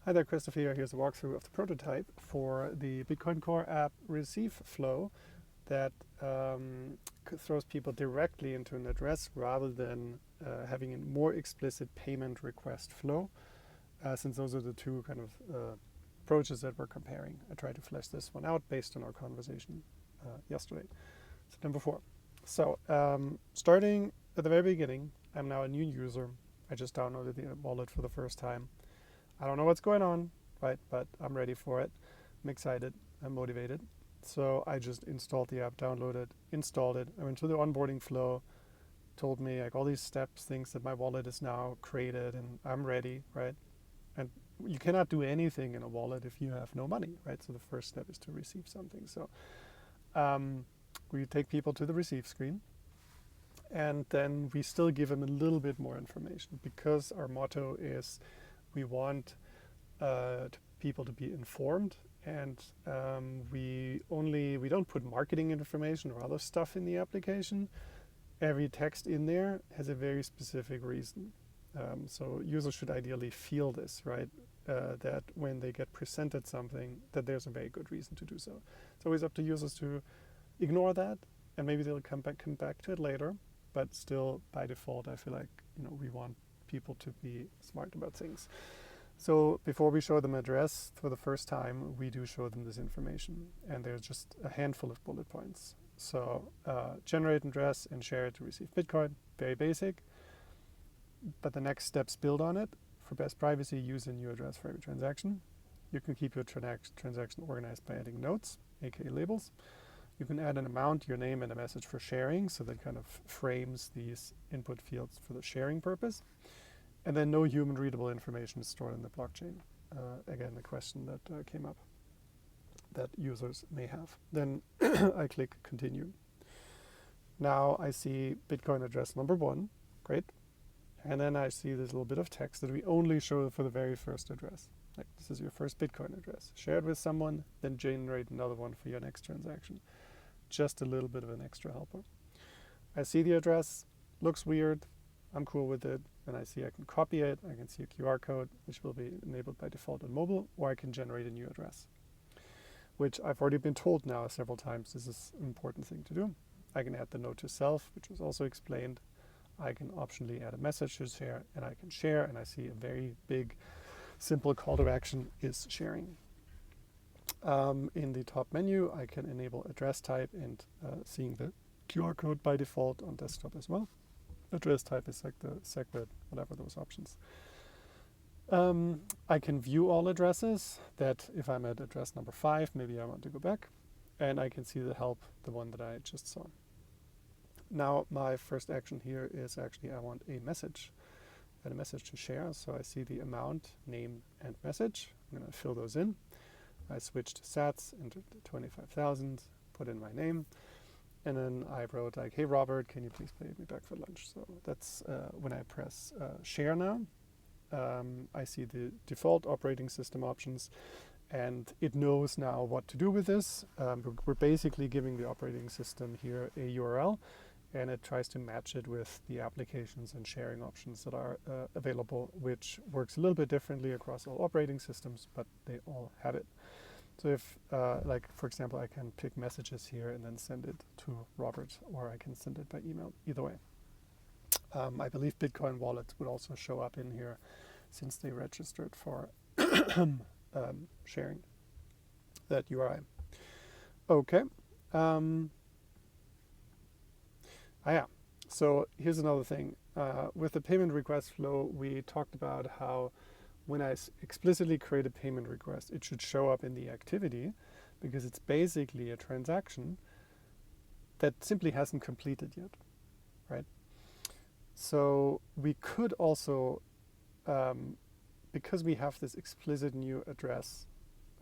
Hi there, Christopher here. Here's a walkthrough of the prototype for the Bitcoin Core app receive flow that throws people directly into an address rather than having a more explicit payment request flow, since those are the two kind of approaches that we're comparing. I tried to flesh this one out based on our conversation yesterday, September 4. So starting at the very beginning, I'm now a new user. I just downloaded the wallet for the first time. I don't know what's going on, right? But I'm ready for it. I'm excited. I'm motivated. So I just installed the app, downloaded, installed it. I went through the onboarding flow, told me like all these steps, things that my wallet is now created, and I'm ready, right? And you cannot do anything in a wallet if you have no money, right? So the first step is to receive something. So we take people to the receive screen, and then we still give them a little bit more information because our motto is we want people to be informed, and we don't put marketing information or other stuff in the application. Every text in there has a very specific reason. So users should ideally feel this, right? That when they get presented something, that there's a very good reason to do so. It's always up to users to ignore that, and maybe they'll come back to it later. But still, by default, I feel like we want people to be smart about things. So before we show them address for the first time, we do show them this information, and there's just a handful of bullet points. So generate address and share it to receive Bitcoin, very basic. But the next steps build on it. For best privacy, use a new address for every transaction. You can keep your transaction organized by adding notes, aka labels. You can add an amount, your name, and a message for sharing, so that kind of frames these input fields for the sharing purpose. And then no human readable information is stored in the blockchain. Again, a question that came up that users may have. Then I click continue. Now I see Bitcoin address number 1, great. And then I see this little bit of text that we only show for the very first address. Like, this is your first Bitcoin address. Share it with someone, then generate another one for your next transaction. Just a little bit of an extra helper. I see the address, looks weird, I'm cool with it, and I see I can copy it, I can see a QR code, which will be enabled by default on mobile, or I can generate a new address, which I've already been told now several times this is an important thing to do. I can add the note to self, which was also explained. I can optionally add a message to share, and I can share, and I see a very big, simple call to action is sharing. In the top menu, I can enable address type and seeing the QR code by default on desktop as well. Address type is like the SegWit, whatever those options. I can view all addresses that if I'm at address number 5, maybe I want to go back, and I can see the help, the one that I just saw. Now my first action here is actually I want a message and a message to share. So I see the amount, name, and message. I'm going to fill those in. I switched to sats, entered 25,000, put in my name, and then I wrote like, hey Robert, can you please pay me back for lunch? So that's when I press share now. I see the default operating system options, and it knows now what to do with this. We're basically giving the operating system here a URL, and it tries to match it with the applications and sharing options that are available, which works a little bit differently across all operating systems, but they all have it. So if, like, for example, I can pick messages here and then send it to Robert, or I can send it by email, either way. I believe Bitcoin wallets would also show up in here since they registered for sharing that URI. Okay. Yeah, so here's another thing. With the payment request flow, we talked about how when I explicitly create a payment request, it should show up in the activity because it's basically a transaction that simply hasn't completed yet, right? So we could also, because we have this explicit new address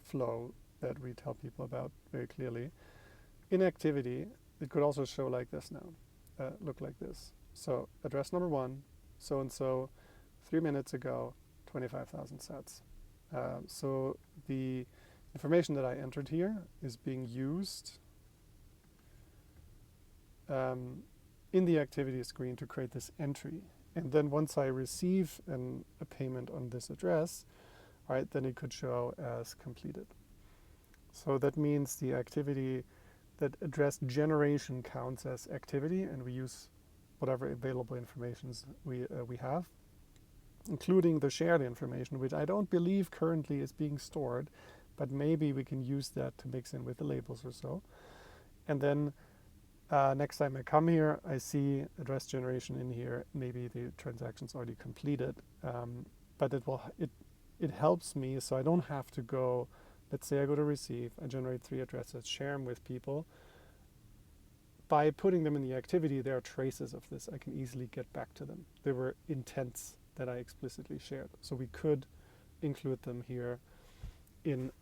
flow that we tell people about very clearly, in activity, it could also show like this now. Look like this. So address number 1, so-and-so, 3 minutes ago, 25,000 sats. So the information that I entered here is being used in the activity screen to create this entry. And then once I receive a payment on this address, right, then it could show as completed. So that means the activity, that address generation counts as activity, and we use whatever available information we have, including the shared information, which I don't believe currently is being stored, but maybe we can use that to mix in with the labels or so. And then next time I come here, I see address generation in here. Maybe the transaction's already completed, but it helps me, so I don't have to go. Let's say I go to receive, I generate 3 addresses, share them with people. By putting them in the activity, there are traces of this. I can easily get back to them. There were intents that I explicitly shared, so we could include them here in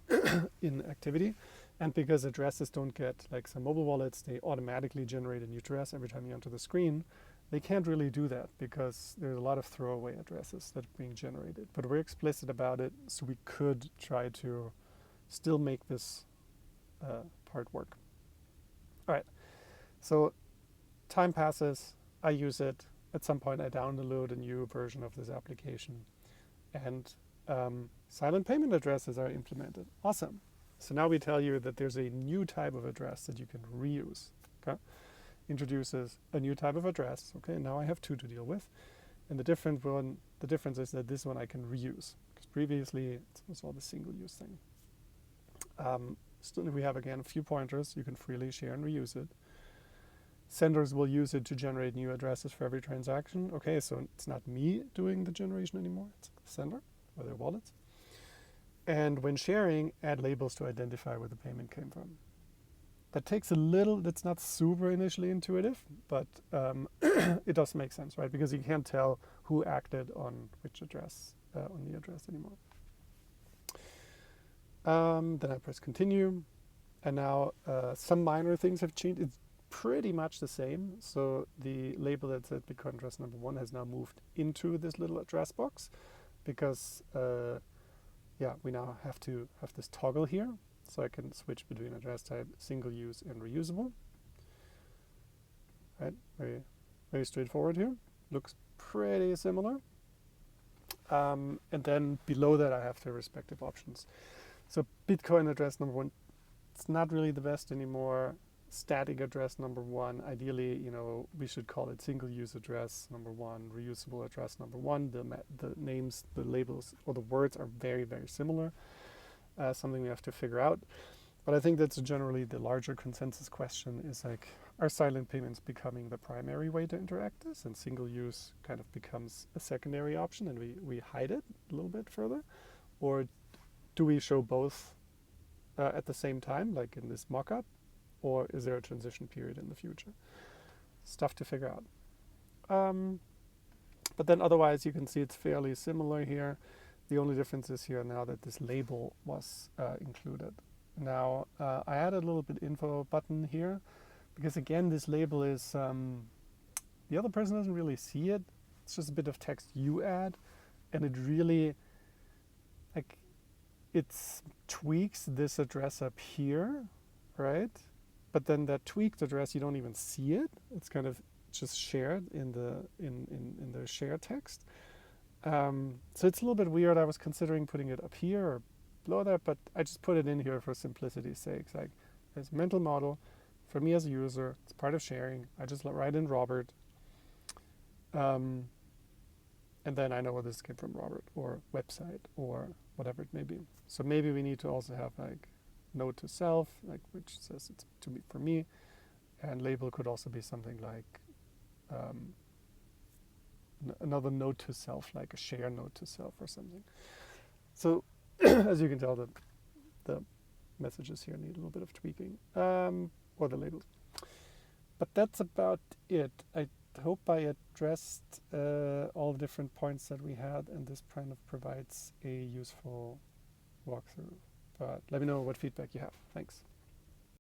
in activity. And because addresses don't get, like some mobile wallets, they automatically generate a new address every time you enter the screen. They can't really do that because there's a lot of throwaway addresses that are being generated. But we're explicit about it, so we could try to still make this part work. All right, so time passes, I use it. At some point I download a new version of this application, and silent payment addresses are implemented. Awesome. So now we tell you that there's a new type of address that you can reuse. Okay, introduces a new type of address. Okay, now I have 2 to deal with, and the difference is that this one I can reuse, because previously it was all the single-use thing. Still, we have again a few pointers. You can freely share and reuse it. Senders will use it to generate new addresses for every transaction. Okay, so it's not me doing the generation anymore. It's the sender or their wallets. And when sharing, add labels to identify where the payment came from. That takes a little, that's not super initially intuitive, but it does make sense, right? Because you can't tell who acted on which address, on the address anymore. Then I press continue. And now some minor things have changed. It's pretty much the same. So the label that said Bitcoin address number 1 has now moved into this little address box, because we now have to have this toggle here, so I can switch between address type, single use, and reusable. Right, very, very straightforward here. Looks pretty similar. And then below that I have the respective options. So Bitcoin address number 1, it's not really the best anymore. Static address number 1, ideally, we should call it single use address number 1, reusable address number 1. The names, the labels, or the words are very, very similar. Something we have to figure out. But I think that's generally the larger consensus question, is like, are silent payments becoming the primary way to interact this, and single use kind of becomes a secondary option and we hide it a little bit further? Or do we show both at the same time, like in this mock-up? Or is there a transition period in the future? Stuff to figure out. But then otherwise you can see it's fairly similar here. The only difference is here now that this label was included. Now I added a little bit info button here, because again this label is, the other person doesn't really see it. It's just a bit of text you add, and it really, like, it tweaks this address up here, right? But then that tweaked address, you don't even see it. It's kind of just shared in the share text. So it's a little bit weird. I was considering putting it up here or below that, but I just put it in here for simplicity's sake. It's like, it's a mental model for me as a user. It's part of sharing. I just write in Robert. And then I know where this came from, Robert, or website, or whatever it may be. So maybe we need to also have like note to self, like, which says it's for me, and label could also be something like another note to self, like a share note to self or something. So as you can tell, the messages here need a little bit of tweaking, or the labels. But that's about it. I hope I addressed all the different points that we had, and this kind of provides a useful walkthrough. But let me know what feedback you have. Thanks.